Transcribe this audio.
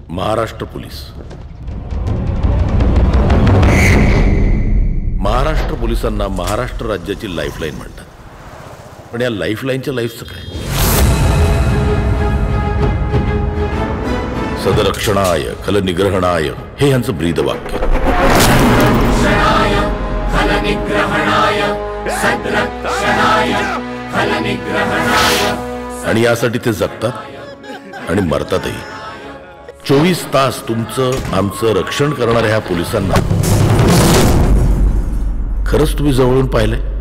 Maharashtra police. Maharashtra पोलिसांना महाराष्ट्र राज्याची lifeline म्हणतात. पण या लाईफलाईनच्या लाईफचं काय? सदरक्षणाय खलनिग्रहणाय हे यांचं ब्रीद वाक्य. आणि यासाठी ते जगतात आणि मरतातही. 24 तास तुमचं आमचं रक्षण करणाऱ्या ह्या पोलिसांना खरंच तुम्ही जवळून पाहिलंय?